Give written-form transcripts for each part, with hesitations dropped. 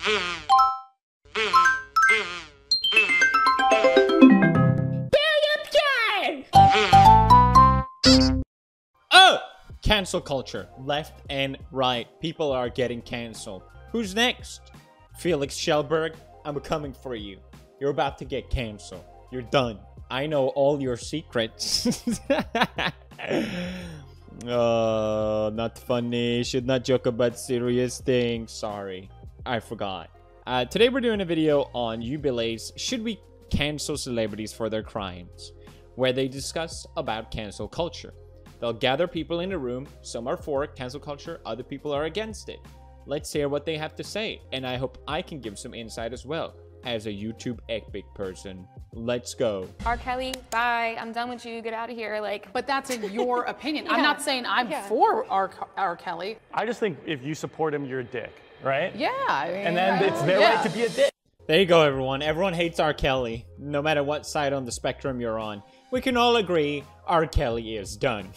Oh! Cancel culture. Left and right. People are getting canceled. Who's next? Felix Schellberg, I'm coming for you. You're about to get canceled. You're done. I know all your secrets. Oh, not funny. Should not joke about serious things. Sorry. I forgot. Today we're doing a video on Jubilees. Should we cancel celebrities for their crimes? Where they discuss about cancel culture. They'll gather people in a room. Some are for cancel culture. Other people are against it. Let's hear what they have to say. And I hope I can give some insight as well as a YouTube epic person. Let's go. R. Kelly, bye. I'm done with you. Get out of here. Like, but that's in your opinion. Yeah. I'm not saying I'm for R. Kelly. I just think if you support him, you're a dick, right? Yeah. I mean, and then it's their right to be a dick. There you go, everyone. Everyone hates R. Kelly, no matter what side on the spectrum you're on. We can all agree R. Kelly is done.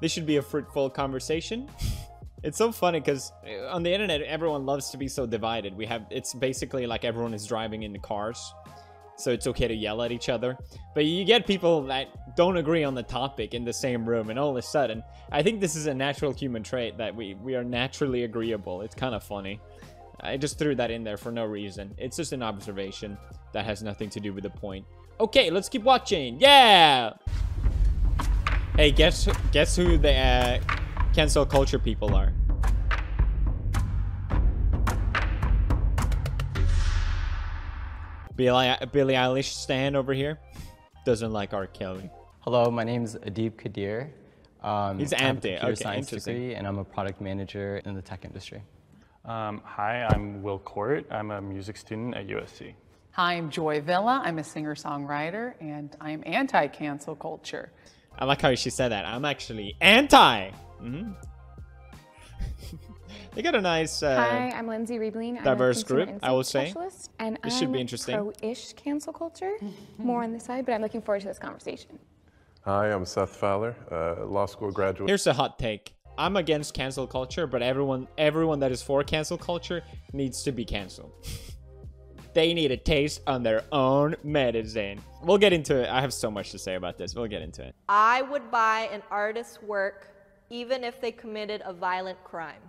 This should be a fruitful conversation. It's so funny because on the internet, everyone loves to be so divided. It's basically like everyone is driving in the cars. So it's okay to yell at each other. But you get people that don't agree on the topic in the same room. And all of a sudden, I think this is a natural human trait that we are naturally agreeable. It's kind of funny. I just threw that in there for no reason. It's just an observation that has nothing to do with the point. Okay, let's keep watching. Yeah! Hey, guess who the cancel culture people are? Billie Eilish stan over here doesn't like R. Kelly. Hello, my name is Adib Kadir. He's anti. Okay, science interesting. degree, and I'm a product manager in the tech industry. Hi, I'm Will Court. I'm a music student at USC. Hi, I'm Joy Villa. I'm a singer-songwriter, and I'm anti-cancel culture. I like how she said that. I'm actually anti. Mm-hmm. They got a nice hi, I'm Lindsay Riebling. diverse I'm a consumer group, I will say. specialist, and This I'm should be interesting. pro-ish cancel culture, more on this side, but I'm looking forward to this conversation. Hi, I'm Seth Fowler, law school graduate. Here's a hot take. I'm against cancel culture, but everyone that is for cancel culture needs to be canceled. They need a taste on their own medicine. We'll get into it. I have so much to say about this. We'll get into it. I would buy an artist's work even if they committed a violent crime.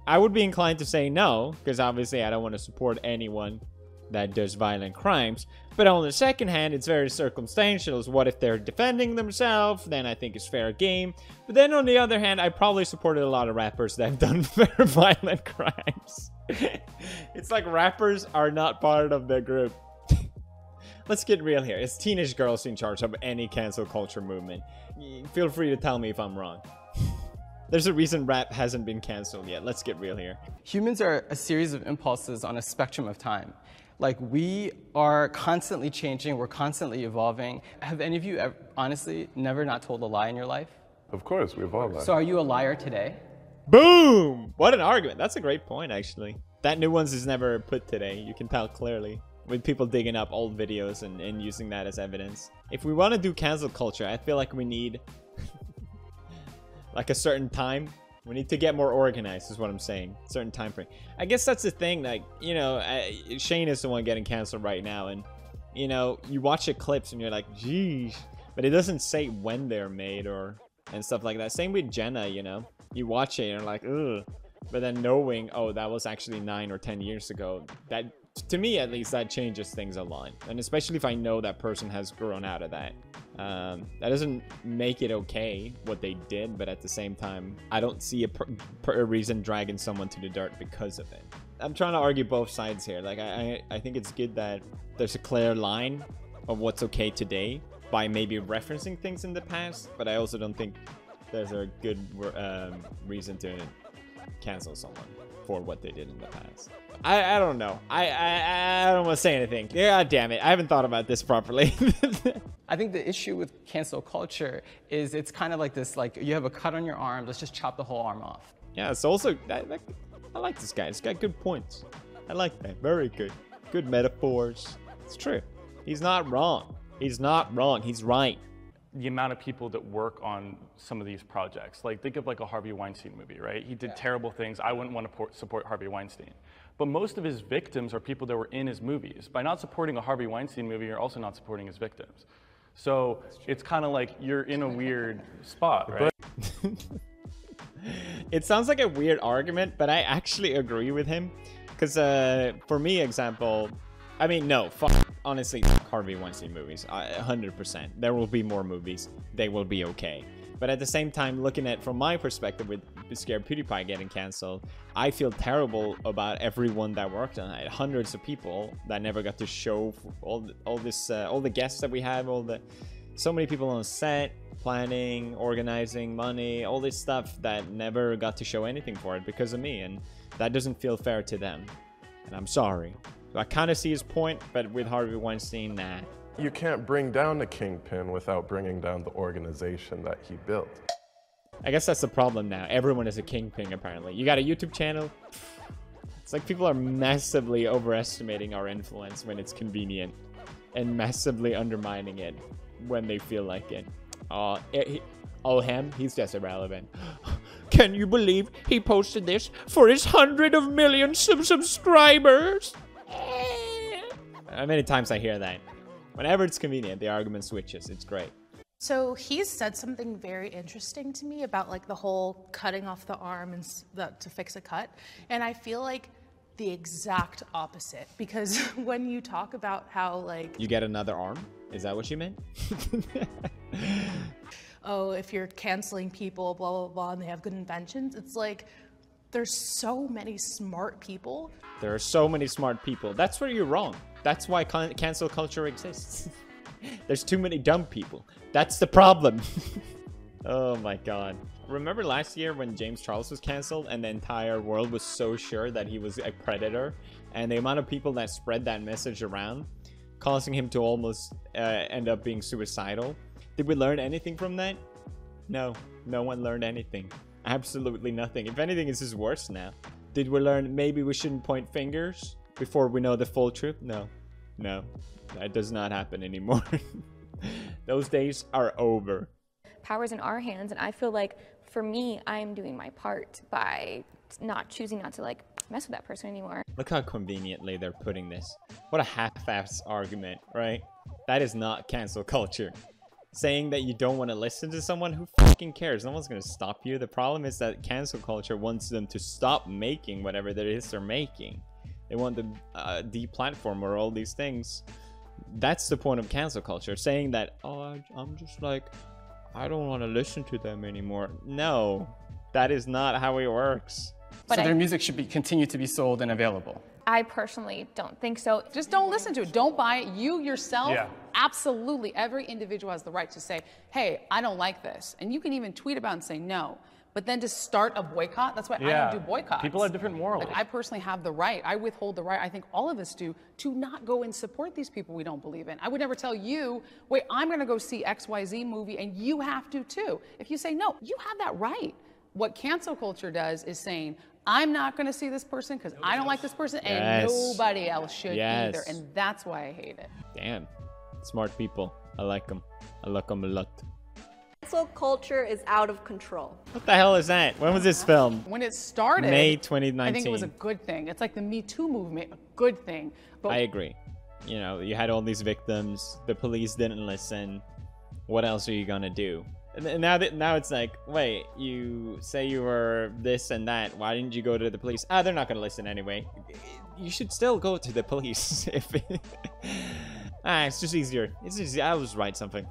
I would be inclined to say no, because obviously I don't want to support anyone that does violent crimes. But on the second hand, it's very circumstantial. What if they're defending themselves? Then I think it's fair game. But then on the other hand, I probably supported a lot of rappers that have done very violent crimes. It's like rappers are not part of the group. Let's get real here. It's teenage girls in charge of any cancel culture movement. Feel free to tell me if I'm wrong. There's a reason rap hasn't been canceled yet. Let's get real here. Humans are a series of impulses on a spectrum of time. Like, we are constantly changing, we're constantly evolving. Have any of you ever, honestly never not told a lie in your life? Of course, we've all lied. So are you a liar today? Boom! What an argument. That's a great point, actually. That nuance is never put today. You can tell clearly. With people digging up old videos and using that as evidence. If we want to do cancel culture, I feel like we need like a certain time. We need to get more organized is what I'm saying. Certain time frame. I guess that's the thing. Like, you know, Shane is the one getting canceled right now. And, you know, you watch the clips and you're like, geez. But it doesn't say when they're made and stuff like that. Same with Jenna, you know. You watch it and you're like, ugh. But then knowing, oh, that was actually 9 or 10 years ago. That, to me at least, that changes things a lot. And especially if I know that person has grown out of that. That doesn't make it okay what they did, but at the same time, I don't see a reason dragging someone to the dirt because of it. I'm trying to argue both sides here. Like, I think it's good that there's a clear line of what's okay today by maybe referencing things in the past, but I also don't think there's a good reason to cancel someone for what they did in the past. I don't know. I don't want to say anything. God damn it. I haven't thought about this properly. I think the issue with cancel culture is it's kind of like this, like, you have a cut on your arm, let's just chop the whole arm off. Yeah, it's also, I like this guy. He's got good points. I like that. Very good. Good metaphors. It's true. He's not wrong. He's not wrong. He's right. the amount of people that work on some of these projects. Like, think of like a Harvey Weinstein movie, right? He did terrible things. I wouldn't want to support Harvey Weinstein. But most of his victims are people that were in his movies. By not supporting a Harvey Weinstein movie, you're also not supporting his victims. So it's kind of like you're in a weird spot, right? It sounds like a weird argument, but I actually agree with him. Because for me, example, I mean, no, honestly, Harvey Weinstein movies, 100%. There will be more movies. They will be okay. But at the same time, looking at from my perspective with Scared PewDiePie getting canceled, I feel terrible about everyone that worked on it. Hundreds of people that never got to show all the guests that we have, so many people on set, planning, organizing, money, all this stuff that never got to show anything for it because of me, and that doesn't feel fair to them. And I'm sorry. So I kind of see his point, but with Harvey Weinstein, nah. You can't bring down the kingpin without bringing down the organization that he built. I guess that's the problem now. Everyone is a kingpin, apparently. You got a YouTube channel? It's like people are massively overestimating our influence when it's convenient and massively undermining it when they feel like it. He's just irrelevant. Can you believe he posted this for his 100 of millions of subscribers? Many times I hear that. Whenever it's convenient, the argument switches. It's great. So he's said something very interesting to me about like the whole cutting off the arm and to fix a cut. And I feel like the exact opposite, because when you talk about how like... You get another arm? Is that what you meant? Oh, if you're canceling people, blah, blah, blah, and they have good inventions, it's like, there's so many smart people. There are so many smart people. That's where you're wrong. That's why cancel culture exists. There's too many dumb people. That's the problem. Oh my god. Remember last year when James Charles was canceled and the entire world was so sure that he was a predator, and the amount of people that spread that message around, causing him to almost end up being suicidal? Did we learn anything from that? No. No one learned anything. Absolutely nothing. If anything, it's just worse now. Did we learn maybe we shouldn't point fingers before we know the full truth? No. No. That does not happen anymore. Those days are over. Power's in our hands, and I feel like for me, I'm doing my part by choosing not to like mess with that person anymore. Look how conveniently they're putting this. What a half-ass argument, right? That is not cancel culture. Saying that you don't want to listen to someone, who fucking cares? No one's going to stop you. The problem is that cancel culture wants them to stop making whatever it is they're making. They want to deplatform or all these things. That's the point of cancel culture. Saying that, oh, I'm just like, I don't want to listen to them anymore. No, that is not how it works. But so their music should continue to be sold and available. I personally don't think so. Just don't listen to it. Don't buy it. You yourself, absolutely, every individual has the right to say, hey, I don't like this. And you can even tweet about it and say no. But then to start a boycott, that's why I don't do boycotts. People have different morals. Like, I personally have the right, I withhold the right, I think all of us do, to not go and support these people we don't believe in. I would never tell you, wait, I'm going to go see XYZ movie and you have to too. If you say no, you have that right. What cancel culture does is saying, I'm not going to see this person because I don't like this person, and nobody else should either. And that's why I hate it. Damn. Smart people. I like them. I like them a lot. Cancel culture is out of control. What the hell is that? When was this filmed? When it started, May 2019. I think it was a good thing. It's like the Me Too movement, a good thing. But I agree. You know, you had all these victims. The police didn't listen. What else are you going to do? And now it's like, wait, you say you were this and that. Why didn't you go to the police? Ah, they're not going to listen anyway. You should still go to the police. It's just easier. It's easy. I was write something.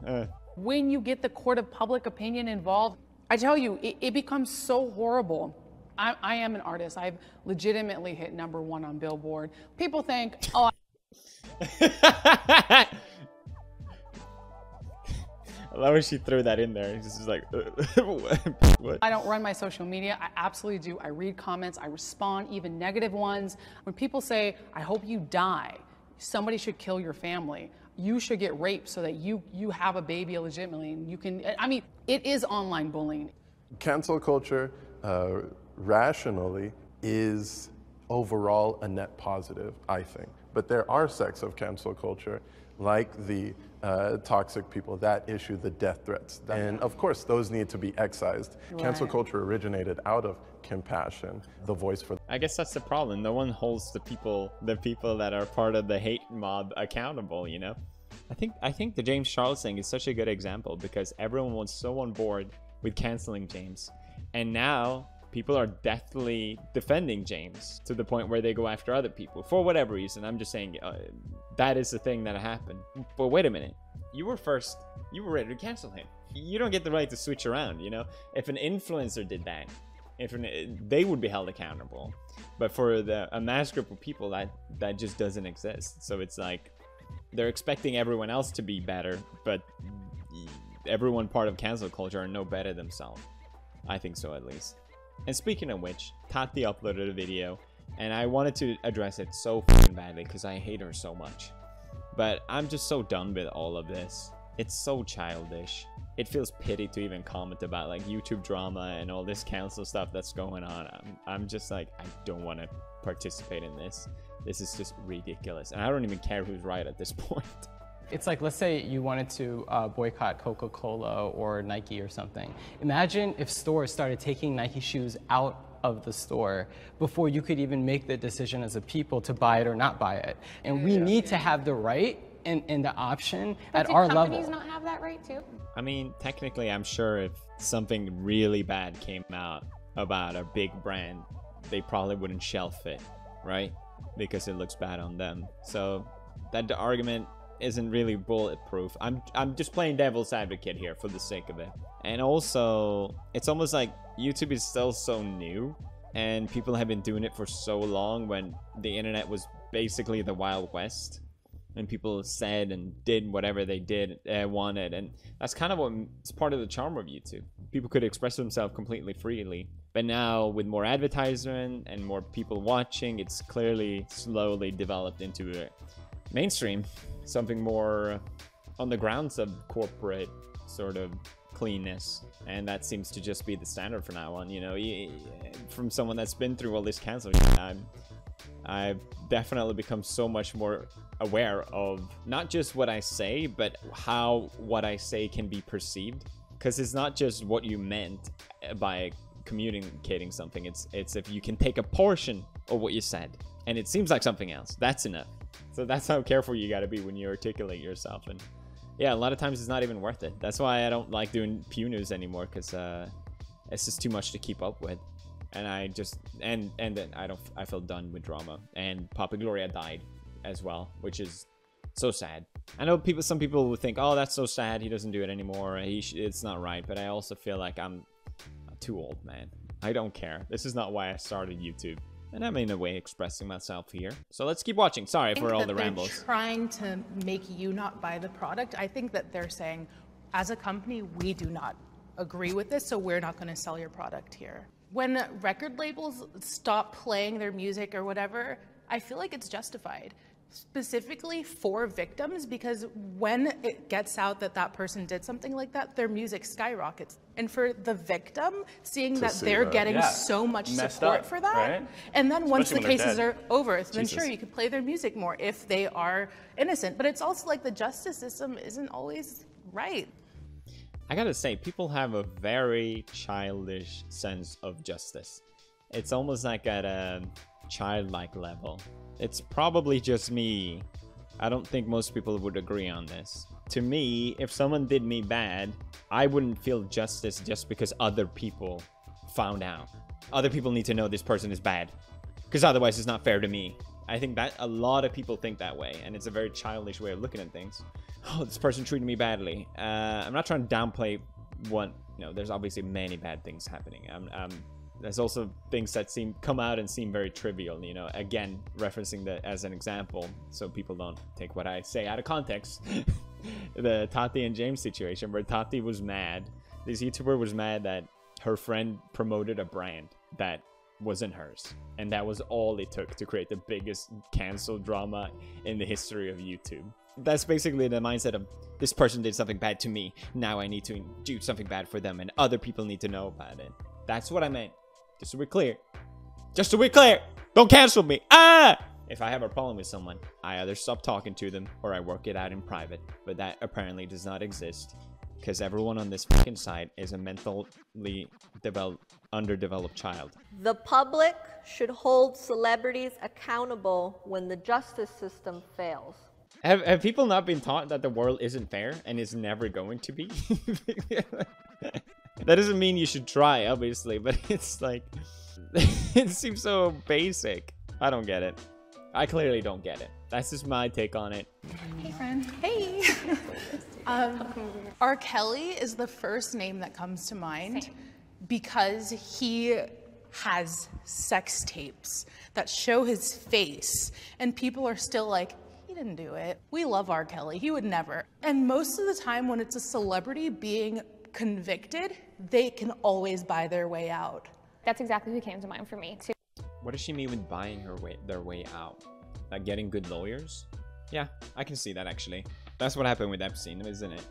When you get the court of public opinion involved, I tell you, it becomes so horrible. I am an artist. I've legitimately hit #1 on Billboard. People think, oh. I love when she threw that in there. It's just like, what? I don't run my social media. I absolutely do. I read comments. I respond, even negative ones. When people say, I hope you die, somebody should kill your family. You should get raped so that you have a baby illegitimately. And you can, I mean, it is online bullying. Cancel culture, rationally, is overall a net positive, I think. But there are sects of cancel culture like the toxic people that issue the death threats. And of course, those need to be excised. Cancel culture originated out of compassion, the voice for. I guess that's the problem. No one holds the people that are part of the hate mob accountable, you know? I think the James Charles thing is such a good example because everyone was so on board with canceling James. And now people are deathly defending James to the point where they go after other people for whatever reason. I'm just saying that is the thing that happened. But wait a minute. You were ready to cancel him. You don't get the right to switch around, you know? If an influencer did that, they would be held accountable. But for a mass group of people, that just doesn't exist. So it's like they're expecting everyone else to be better, but everyone part of cancel culture are no better themselves. I think so, at least. And speaking of which, Tati uploaded a video, and I wanted to address it so fucking badly because I hate her so much. But I'm just so done with all of this. It's so childish. It feels pity to even comment about like YouTube drama and all this cancel stuff that's going on. I'm just like, I don't want to participate in this. This is just ridiculous. And I don't even care who's right at this point. It's like, let's say you wanted to boycott Coca-Cola or Nike or something. Imagine if stores started taking Nike shoes out of the store before you could even make the decision as a people to buy it or not buy it. And we need to have the right and the option at our level. Do companies not have that right too? I mean, technically, I'm sure if something really bad came out about a big brand, they probably wouldn't shelf it, right? Because it looks bad on them. So that argument isn't really bulletproof. I'm just playing devil's advocate here for the sake of it. And also, it's almost like YouTube is still so new and people have been doing it for so long when the internet was basically the Wild West and people said and did whatever they wanted. And that's kind of what's part of the charm of YouTube. People could express themselves completely freely. But now with more advertisement and more people watching, it's clearly slowly developed into a mainstream, something more on the grounds of corporate sort of cleanness, and that seems to just be the standard from now on. You know, from someone that's been through all this cancel, I've definitely become so much more aware of not just what I say, but how what I say can be perceived, because it's not just what you meant by communicating something. It's if you can take a portion of what you said and it seems like something else, that's enough. So that's how careful you got to be when you articulate yourself. And yeah, a lot of times it's not even worth it. That's why I don't like doing Pew News anymore, because it's just too much to keep up with. And I just and then I feel done with drama. And Papa Gloria died as well, which is so sad. I know some people would think, oh, that's so sad, he doesn't do it anymore, it's not right. But I also feel like I'm too old, man. I don't care. This is not why I started YouTube. And I'm in a way expressing myself here. So let's keep watching. Sorry for all the rambles. They're trying to make you not buy the product. I think that they're saying, as a company, we do not agree with this, so we're not going to sell your product here. When record labels stop playing their music or whatever, I feel like it's justified. Specifically for victims, because when it gets out that that person did something like that, their music skyrockets. And for the victim, seeing that they're getting so much support for that, right? And then once the cases dead. are over, then sure, you could play their music more if they are innocent. But it's also like the justice system isn't always right. I gotta say, people have a very childish sense of justice. It's almost like at a childlike level. It's probably just me. I don't think most people would agree on this. To me, if someone did me bad, I wouldn't feel justice just because other people found out. Other people need to know this person is bad, because otherwise it's not fair to me. I think that a lot of people think that way, and it's a very childish way of looking at things. Oh, this person treated me badly. I'm not trying to downplay what, you know, there's obviously many bad things happening. There's also things that come out and seem very trivial, you know, again, referencing that as an example so people don't take what I say out of context. The Tati and James situation, where Tati was mad. This YouTuber was mad that her friend promoted a brand that wasn't hers. And that was all it took to create the biggest cancel drama in the history of YouTube. That's basically the mindset of, this person did something bad to me, now I need to do something bad for them and other people need to know about it. That's what I meant. Just so we're clear. Just so we're clear. Don't cancel me. Ah! If I have a problem with someone, I either stop talking to them or I work it out in private. But that apparently does not exist because everyone on this fucking side is a mentally underdeveloped child. The public should hold celebrities accountable when the justice system fails. Have people not been taught that the world isn't fair and is never going to be? That doesn't mean you should try, obviously, but it's like, it seems so basic. I don't get it. I clearly don't get it. That's just my take on it. Hey, friend. Hey. R. Kelly is the first name that comes to mind because he has sex tapes that show his face, and people are still like, he didn't do it. We love R. Kelly. He would never. And most of the time when it's a celebrity being convicted, they can always buy their way out. That's exactly who came to mind for me, too. What does she mean with buying their way out? Like getting good lawyers? Yeah, I can see that actually. That's what happened with Epstein, isn't it?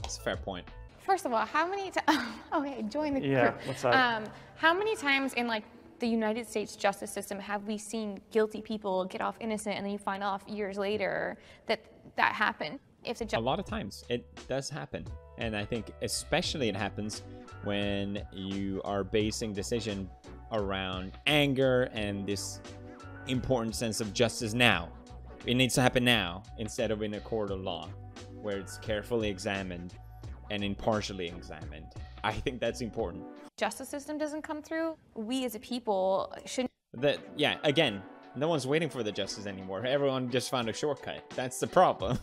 It's a fair point. First of all, how many times... Okay, join the Yeah, group. what's up? How many times in like the United States justice system have we seen guilty people get off innocent and then you find off years later that that happened? If the A lot of times it does happen. And I think especially it happens when you are basing decision around anger and this important sense of justice now. It needs to happen now instead of in a court of law where it's carefully examined and impartially examined. I think that's important. justice system doesn't come through, we as a people shouldn't. Yeah, again, no one's waiting for the justice anymore. Everyone just found a shortcut. That's the problem.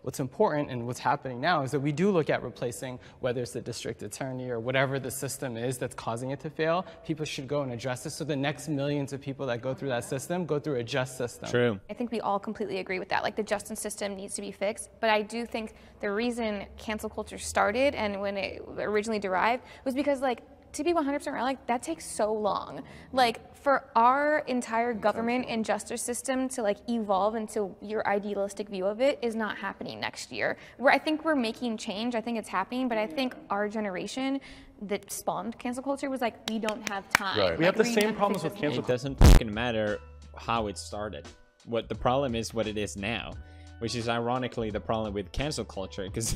What's important and what's happening now is that we do look at replacing, whether it's the district attorney or whatever the system is that's causing it to fail. People should go and address this so the next millions of people that go through that system go through a just system. True. I think we all completely agree with that. Like, the justice system needs to be fixed. But I do think the reason cancel culture started and when it originally derived was because, like, to be 100% right, like, that takes so long. Like, for our entire government and justice system to, like, evolve into your idealistic view of it is not happening next year. I think we're making change. I think it's happening. But I think our generation that spawned cancel culture was like, we don't have time. Right. We have Like, the same have to problems fix with this cancel It doesn't fucking matter how it started. What the problem is, what it is now, which is ironically the problem with cancel culture, because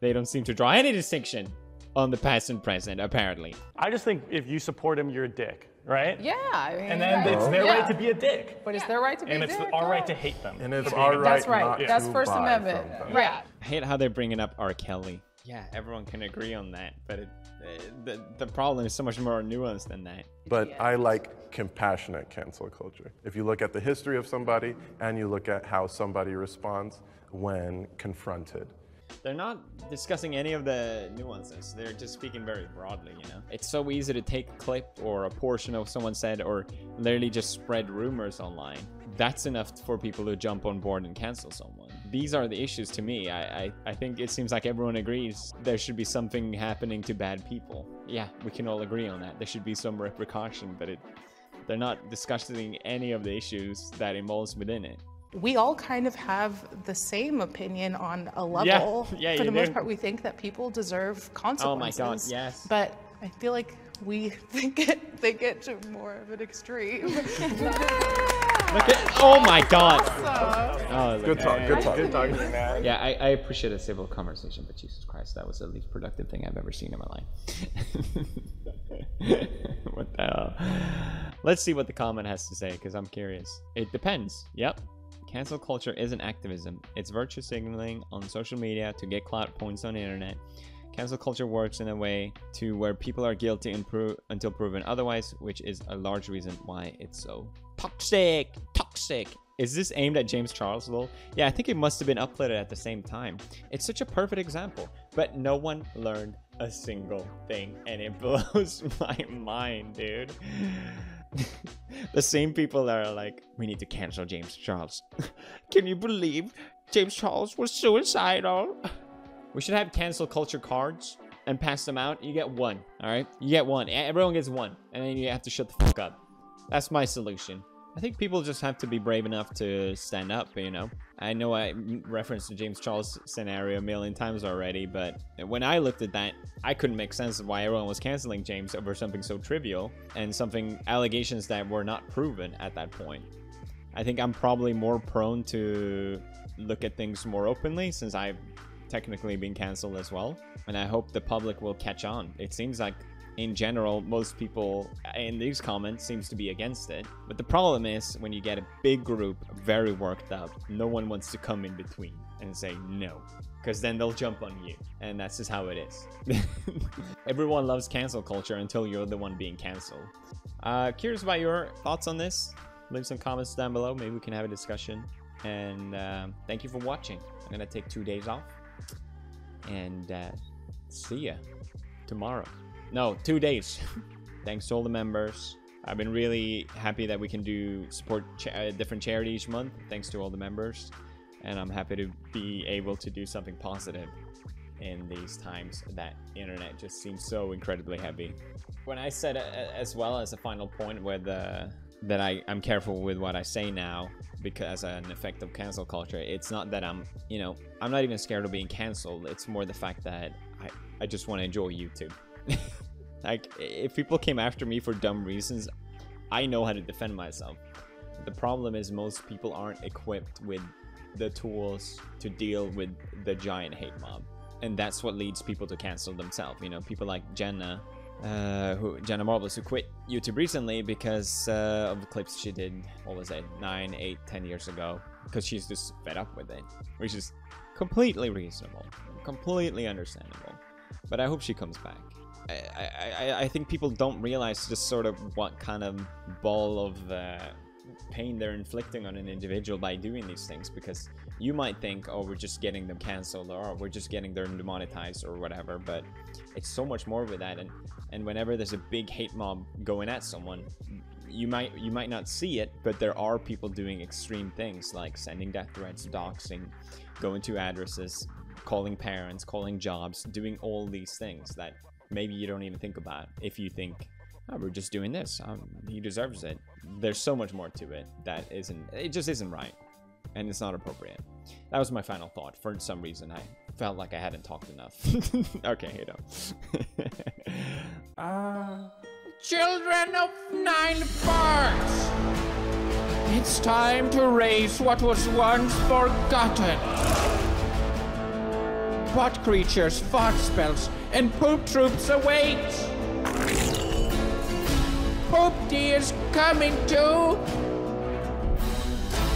they don't seem to draw any distinction on the past and present, apparently. I just think if you support him, you're a dick, right? Yeah, I mean, And then it's their right to be a dick. But it's their right to be And a it's dick, our right yeah. to hate them. And it's For our being a right That's right. not That's to First buy Amendment. from them. Right. I hate how they're bringing up R. Kelly. Yeah, everyone can agree on that, but the problem is so much more nuanced than that. But I like compassionate cancel culture. If you look at the history of somebody and you look at how somebody responds when confronted. They're not discussing any of the nuances. They're just speaking very broadly, you know? It's so easy to take a clip or a portion of someone said or literally just spread rumors online. That's enough for people to jump on board and cancel someone. These are the issues to me. I think it seems like everyone agrees there should be something happening to bad people. Yeah, we can all agree on that. There should be some repercussion, but they're not discussing any of the issues that involves within it. We all kind of have the same opinion on a level. Yeah, For you the most do. part, we think that people deserve Oh my consequences. God, yes. But I feel like we think it to more of an extreme. Look at, oh my God. Oh, look Good at talk, that. good talk. Good talking to you, man. Yeah, I appreciate a civil conversation, but Jesus Christ, that was the least productive thing I've ever seen in my life. What the hell? Let's see what the comment has to say, because I'm curious. It depends. Yep. Cancel culture isn't activism. It's virtue signaling on social media to get clout points on the internet. Cancel culture works in a way to where people are guilty until proven otherwise, which is a large reason why it's so toxic. Toxic. Is this aimed at James Charles, lol? Yeah, I think it must have been uploaded at the same time. It's such a perfect example, but no one learned a single thing, and it blows my mind, dude. The same people that are like, we need to cancel James Charles. Can you believe James Charles was suicidal? We should have cancel culture cards and pass them out. You get one, all right? You get one. Everyone gets one, and then you have to shut the fuck up. That's my solution. I think people just have to be brave enough to stand up, you know? I know I referenced the James Charles scenario a million times already, but when I looked at that, I couldn't make sense of why everyone was canceling James over something so trivial and allegations that were not proven at that point. I think I'm probably more prone to look at things more openly since I've technically been cancelled as well. And I hope the public will catch on. It seems like in general, most people in these comments seems to be against it. But the problem is when you get a big group very worked up, no one wants to come in between and say no, because then they'll jump on you. And that's just how it is. Everyone loves cancel culture until you're the one being canceled. Curious about your thoughts on this. Leave some comments down below. Maybe we can have a discussion. And thank you for watching. I'm gonna take 2 days off. And see ya tomorrow. No, 2 days. Thanks to all the members. I've been really happy that we can support a different charity each month. Thanks to all the members. And I'm happy to be able to do something positive in these times that internet just seems so incredibly heavy. When I said as well as a final point where that I'm careful with what I say now because an effect of cancel culture, it's not that I'm not even scared of being canceled. It's more the fact that I just want to enjoy YouTube. Like, if people came after me for dumb reasons, I know how to defend myself. The problem is most people aren't equipped with the tools to deal with the giant hate mob. And that's what leads people to cancel themselves. You know, people like Jenna Marbles, who quit YouTube recently because of the clips she did, what was it, 9, 8, 10 years ago, because she's just fed up with it, which is completely reasonable, completely understandable. But I hope she comes back. I think people don't realize just sort of what kind of ball of pain they're inflicting on an individual by doing these things, because you might think, oh, we're just getting them canceled, or we're just getting them demonetized or whatever, but it's so much more with that. And whenever there's a big hate mob going at someone, you might not see it, but there are people doing extreme things like sending death threats, doxing, going to addresses, calling parents, calling jobs, doing all these things that maybe you don't even think about if you think, oh, we're just doing this, he deserves it. There's so much more to it that it just isn't right, and it's not appropriate. That was my final thought. For some reason I felt like I hadn't talked enough. Okay, Children of 9 parts, it's time to raise what was once forgotten. What creatures, fart spells, and poop troops await. Poop D is coming to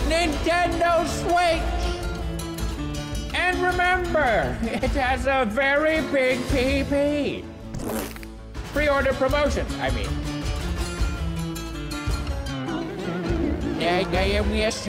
Nintendo Switch. And remember, it has a very big PP. Pre-order promotions, I mean. I am yes,